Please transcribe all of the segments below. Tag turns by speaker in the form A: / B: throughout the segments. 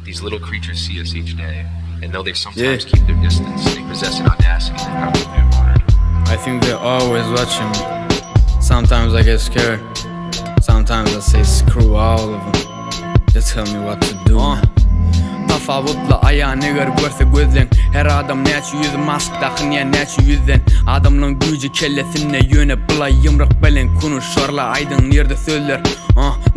A: These little creatures see us each day, and though they sometimes keep their distance, they possess an audacity that probably be admired.
B: I think they're always watching me. Sometimes I get scared. Sometimes I say screw all of them. Just tell me what to do. Tafavutla ayağı neger görse gözlen. Her adam neçi yüzü mask takın ya neçi yüzden. Adamların gücü kellesine yöne bulay yımrık belen kunu şorla aydın nerede sözler.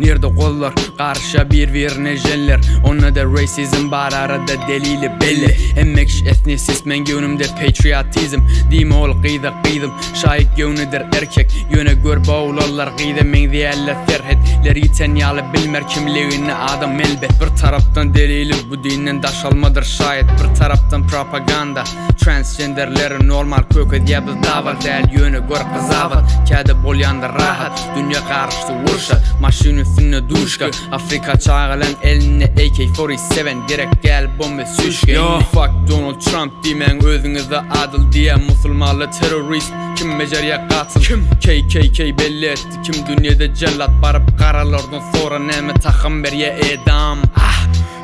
B: Nerede kollar karşı birbirine jeller. Onda da racism var arada delili belli. Emmek etnisist men gönümde patriotizm. Dime ol kıydım şayik gönüdür erkek. Yöne gör bağlarlar kıydı men diyeller ferhet. Ler yiten yalı bilmer kimliğini adam elbet. Bir taraftan delili bu dinin daşalmadır şayet. Bir taraftan propaganda. Transgenderlerin normal kökü diye biz davar değil. Yöne gör kızavat. Kâde bolyandı rahat. Dünya karıştı vuruşa. Maşın üstüne duşka. Afrika çağılan eline AK-47 gerek gel bombe süşke. Fuck Donald Trump dimen özünüze adıl diye musulmalı terörist. Kim beceriye katıl? KKK belli etti. Kim dünyada cellat barıp karalardan sonra neme takım beriye edam.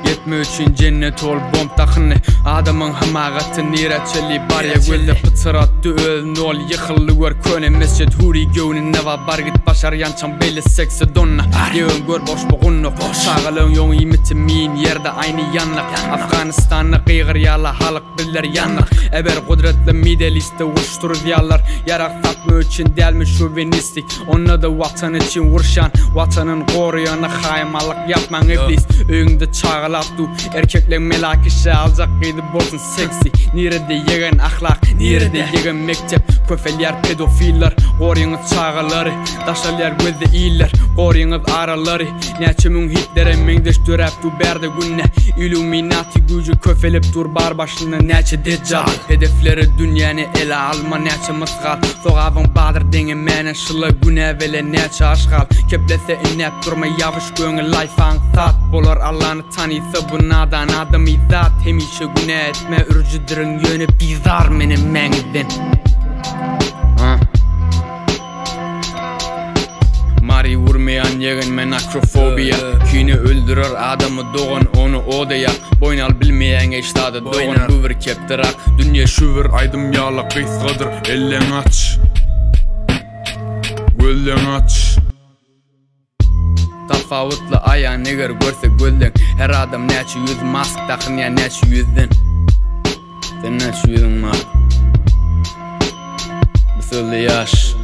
B: Yetme üçün cennet ol bomb takını. Adamın hamağatı nireçeli bar ya gözde pıtırattı özün ol yıkıllı gör köne mescid huri gövünün neva bargit başar yançan belli seksi donna. Yığın gör boş boğunluk sağılığın yon imiti min yerde aynı yanlık. Afganistan'ı kıygır yala halık biller yanlık. Eber kudretli mideliste vuruştur diyarlar. Yarak tatma üçün delmi şovinistik. Onunla da vatan için vurşan. Vatanın koruyanı haymalık yapman iblis. Öğünde çağıl erkekler melak işe alacak kıydı bolsun seksi. Nerede yegen ahlak, nerede yegen mektep. Köfeler pedofiller, koruyunuz çağaları. Daşalar gözde iyiler, koruyunuz araları. Neçimin hitlere mendeş dörep du berde günne. Illuminati gücü köfelip dur bar başına neçe deccal. Hedefleri dünyanı ele alma neçe mısgal. Soğavın badır denge menen şıla güne vele neçe aşgal. Keplese inep durma yavaş gönül layfan sat. Bolar Allah'ını tanıysa bu nadan adam izat. Hemişe güne etme ürcüdürün yönü bizar menin menizden. Mari vurmayan yegin men akrofobiya. Kini öldürür adamı doğan onu odaya. Boynal bilmeyen eştadı doğan büvür keptirak. Dünya şüvür aydım yağla kıyskadır. Ellen aç, gölden aç. Tafavutla ayağı neger görse gözden. Her adam neçi yüz mask takın ya neçi yüzden. Sen neçi yüzün var. Bu sözde Yash.